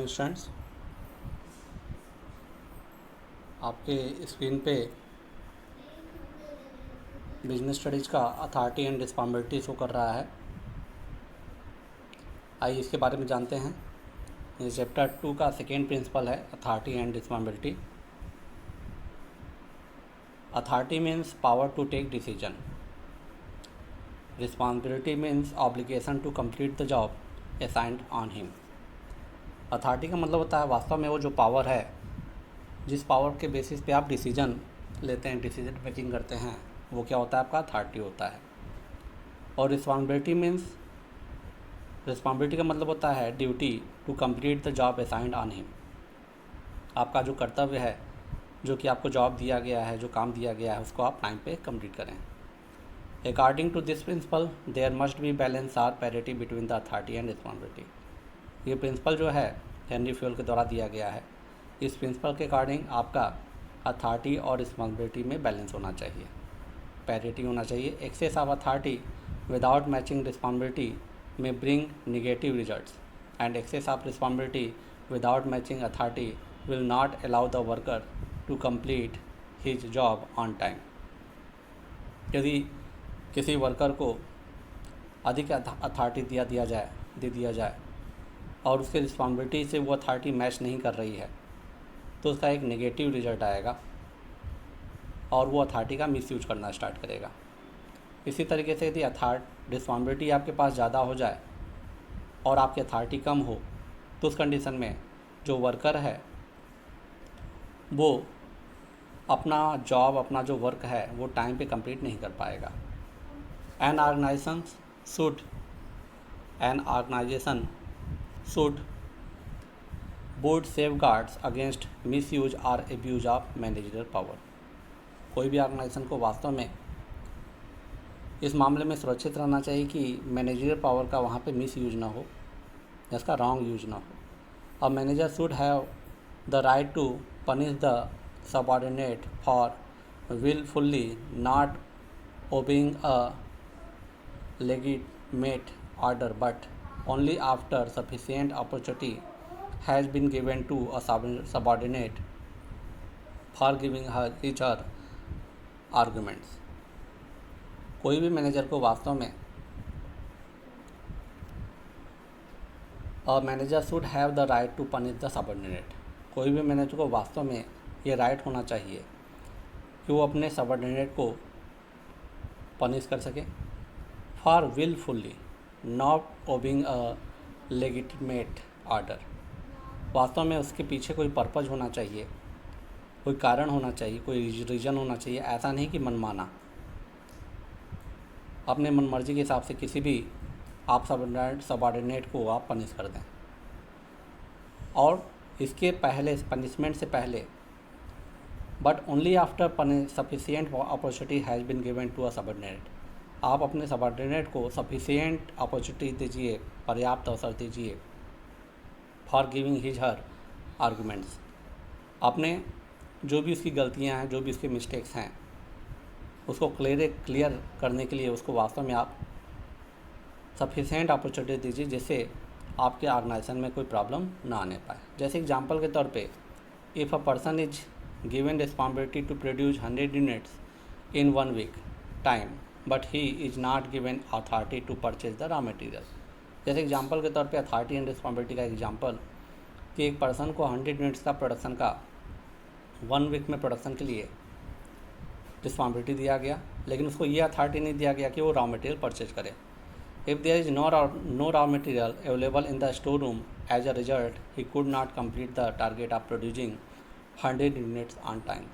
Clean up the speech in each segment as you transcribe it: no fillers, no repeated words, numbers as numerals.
Morning students. आपके screen पे business studies का अथॉरिटी एंड रिस्पॉन्सिबिलिटी शो कर रहा है। आइए इसके बारे में जानते हैं। ये चैप्टर 2 का सेकेंड प्रिंसिपल है, authority and responsibility. Authority means power to take decision, responsibility means obligation to complete the job assigned on him. Authority का मतलब होता है वास्तव में वो जो पावर है, जिस पावर के बेसिस पे आप डिसीजन लेते हैं, डिसीजन मेकिंग करते हैं, वो क्या होता है, आपका अथॉरिटी होता है। और रिस्पॉन्सिबिलिटी मीन्स, रिस्पॉन्सिबिलिटी का मतलब होता है duty to complete the job assigned on him. आपका जो कर्तव्य है, जो कि आपको जॉब दिया गया है, जो काम दिया गया है, उसको आप टाइम पे कंप्लीट करें। According to this principle there must be balance or parity between the authority and responsibility. ये प्रिंसिपल जो है हेनरी फ्यूल के द्वारा दिया गया है। इस प्रिंसिपल के अकॉर्डिंग आपका अथॉरिटी और रिस्पॉन्सिबिलिटी में बैलेंस होना चाहिए, पैरिटी होना चाहिए। Excess of authority without matching responsibility में bring negative results and excess of responsibility without matching authority will not allow the worker to complete his job on time. यदि किसी worker को अधिक अथॉरिटी दे दिया जाए और उसके रिस्पॉन्सिबिलिटी से वो अथॉरिटी मैच नहीं कर रही है, तो उसका एक नेगेटिव रिजल्ट आएगा और वो अथॉरिटी का मिसयूज करना स्टार्ट करेगा। इसी तरीके से यदि रिस्पॉन्सिबिलिटी आपके पास ज़्यादा हो जाए और आपकी अथॉरिटी कम हो, तो उस कंडीशन में जो वर्कर है वो अपना जॉब, अपना जो वर्क है, वो टाइम पे कंप्लीट नहीं कर पाएगा। An organisation should board safeguards against misuse और एब्यूज ऑफ मैनेजरियल पावर। कोई भी ऑर्गेनाइजेशन को वास्तव में इस मामले में सुरक्षित रहना चाहिए कि मैनेजरियल पावर का वहाँ पे मिसयूज ना हो, इसका रॉन्ग यूज ना हो। A manager should have the right to punish the subordinate for willfully not obeying a legitimate order, but only after sufficient opportunity has been given to a subordinate for giving his or arguments। कोई भी manager को वास्तव में a manager should have the right to punish the subordinate. कोई भी manager को वास्तव में ये राइट होना चाहिए कि वो अपने सबऑर्डिनेट को पनिश कर सके for willfully not obeying a legitimate order. वास्तव में उसके पीछे कोई पर्पज़ होना चाहिए, कोई कारण होना चाहिए, कोई रीज़न होना चाहिए। ऐसा नहीं कि मनमाना अपने मनमर्जी के हिसाब से किसी भी आप सबऑर्डिनेट को आप पनिश कर दें। और इसके पहले, पनिशमेंट से पहले, but only after sufficient opportunity has been given to a subordinate. आप अपने सबऑर्डिनेट को सफिशिएंट अपॉर्चुनिटी दीजिए, पर्याप्त अवसर दीजिए for giving his her arguments. अपने जो भी उसकी गलतियां हैं, जो भी उसके मिस्टेक्स हैं, उसको क्लियर करने के लिए उसको वास्तव में आप सफिशिएंट अपॉर्चुनिटी दीजिए, जिससे आपके ऑर्गेनाइजेशन में कोई प्रॉब्लम ना आने पाए। जैसे एग्जांपल के तौर पे, if a person is given responsibility to produce 100 units in 1 week time, but he is not given authority to purchase the raw material. जैसे एग्जांपल के तौर पे अथॉरिटी एंड रिस्पॉन्सिबिलिटी का एग्जांपल कि एक पर्सन को 100 यूनिट्स का प्रोडक्शन का 1 वीक में प्रोडक्शन के लिए रिस्पॉन्सिबिलिटी दिया गया, लेकिन उसको ये अथॉरिटी नहीं दिया गया कि वो रॉ मटेरियल परचेज करे। If there is no raw material available in the store room, as a result he could not complete the target of producing 100 units on time.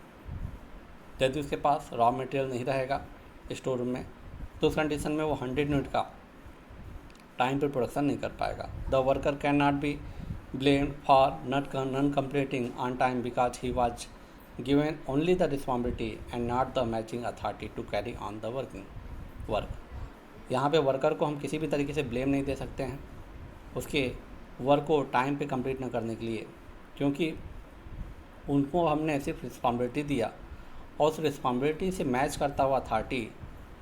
यदि उसके पास रॉ मटेरियल नहीं रहेगा स्टोर रूम में, तो उस condition में वो 100 यूनिट का टाइम पर प्रोडक्शन नहीं कर पाएगा। The worker can not be blamed for non completing on time because he was given only the responsibility and not the matching authority to carry on the work. यहाँ पे worker को हम किसी भी तरीके से ब्लेम नहीं दे सकते हैं उसके वर्क को टाइम पे कंप्लीट न करने के लिए, क्योंकि उनको हमने सिर्फ रिस्पॉन्सिबिलिटी दिया और उस रिस्पॉन्सिबिलिटी से मैच करता हुआ अथॉरिटी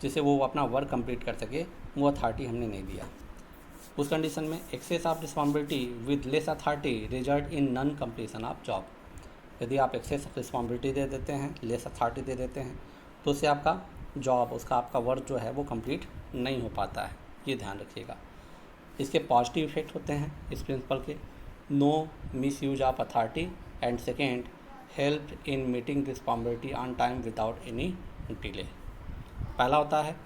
जिससे वो अपना वर्क कंप्लीट कर सके, वो अथॉरिटी हमने नहीं दिया। उस कंडीशन में excess of responsibility with less authority result in non completion of job. यदि आप एक्सेस ऑफ रिस्पॉन्सिबिलिटी दे देते हैं, लेस अथॉरिटी दे देते हैं, तो उससे आपका जॉब, उसका आपका वर्क जो है वो कंप्लीट नहीं हो पाता है, ये ध्यान रखिएगा। इसके पॉजिटिव इफेक्ट होते हैं इस प्रिंसिपल के, no misuse of authority and second help in meeting responsibility on time without any delay. पहला होता है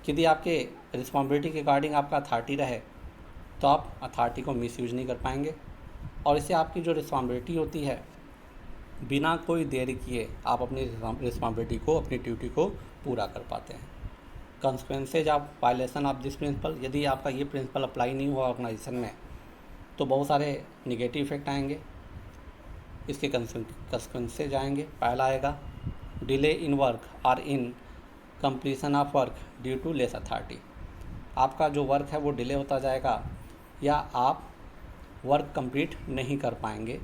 कि यदि आपके रिस्पॉन्सिबिलिटी के अकॉर्डिंग आपका अथॉरिटी रहे तो आप अथॉरिटी को मिस यूज नहीं कर पाएंगे, और इससे आपकी जो रिस्पॉन्सिबिलिटी होती है बिना कोई देरी किए आप अपनी रिस्पॉन्सिबिलिटी को, अपनी ड्यूटी को पूरा कर पाते हैं। Consequences of violation of this principle, यदि आपका ये प्रिंसिपल अप्लाई नहीं हुआ ऑर्गेनाइजेशन में तो बहुत सारे निगेटिव इफेक्ट आएंगे। इसके कंसिक्वेंसेज आएंगे, पहला आएगा डिले इन वर्क और in completion of work due to less authority. आपका जो वर्क है वो डिले होता जाएगा या आप वर्क कंप्लीट नहीं कर पाएंगे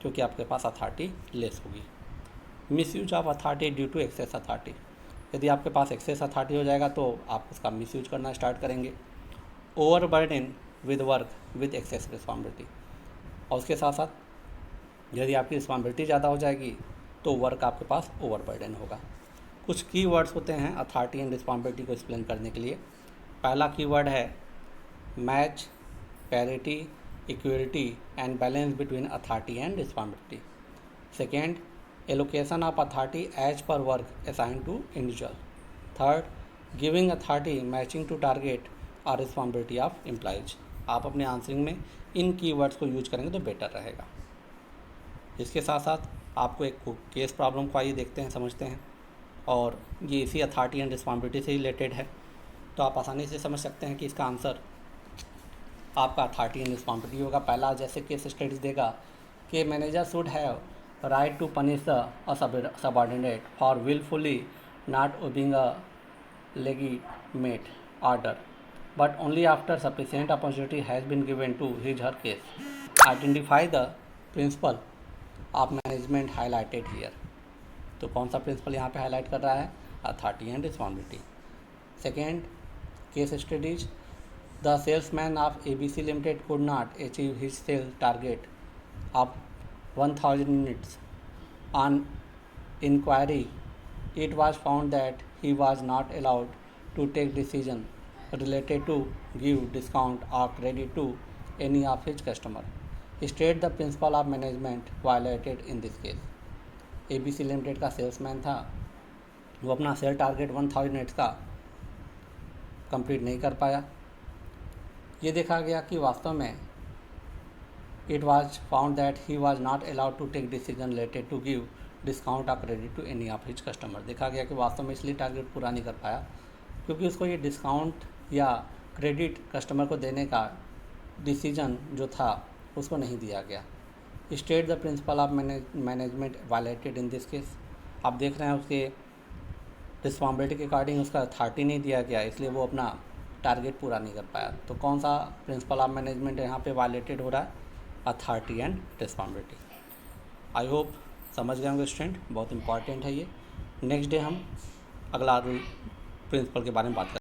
क्योंकि आपके पास अथॉरिटी लेस होगी। Misuse of authority due to excess authority, यदि आपके पास एक्सेस अथॉरिटी हो जाएगा तो आप उसका मिसयूज करना स्टार्ट करेंगे। Overburden with work with excess responsibility, और उसके साथ साथ यदि आपकी रिस्पॉन्सिबिलिटी ज़्यादा हो जाएगी तो वर्क आपके पास ओवरबर्डन होगा। कुछ की वर्ड्स होते हैं अथॉरिटी एंड रिस्पॉन्सिबिलिटी को एक्सप्लेन करने के लिए। पहला कीवर्ड है match, parity, equality and balance between authority and responsibility. Second, allocation of authority as per work assign to individual. Third, giving authority matching to target और responsibility of employees. आप अपने answering में इन keywords को use करेंगे तो better रहेगा। इसके साथ साथ आपको एक केस प्रॉब्लम को आइए देखते हैं, समझते हैं, और ये इसी अथॉरिटी एंड रिस्पॉन्सिबिलिटी से रिलेटेड है, तो आप आसानी से समझ सकते हैं कि इसका आंसर आपका अथॉरिटी एंड रिस्पॉन्सिबिलिटी होगा। पहला जैसे केस स्टडीज देगा कि manager should have right to punish a subordinate for wilfully not obeying a legitimate order but only after sufficient opportunity has been given to his her case. Identify the principle of management highlighted here. तो कौन सा principal यहाँ पे highlight कर रहा है? Authority and responsibility. Second case studies, the salesman of ABC limited could not achieve his sales target of 1000 units. On inquiry, it was found that he was not allowed to take decision related to give discount or credit to any of his customer. State the principle of management violated in this case. ABC limited का salesman था, वो अपना sale target 1000 units का complete नहीं कर पाया। ये देखा गया कि वास्तव में it was found that he was not allowed to take decision related to give discount और credit to any of his customer. देखा गया कि वास्तव में इसलिए टारगेट पूरा नहीं कर पाया क्योंकि उसको ये डिस्काउंट या क्रेडिट कस्टमर को देने का डिसीजन जो था उसको नहीं दिया गया। State the principle of management violated in this case. आप देख रहे हैं उसके रिस्पॉन्सिबिलिटी के अकॉर्डिंग उसका अथॉरिटी नहीं दिया गया, इसलिए वो अपना टारगेट पूरा नहीं कर पाया। तो कौन सा प्रिंसिपल ऑफ मैनेजमेंट यहाँ पे वायलेटेड हो रहा है? Authority and responsibility. I hope समझ गए होंगे स्टूडेंट, बहुत इंपॉर्टेंट है ये। नेक्स्ट डे हम अगला प्रिंसिपल के बारे में बात करेंगे।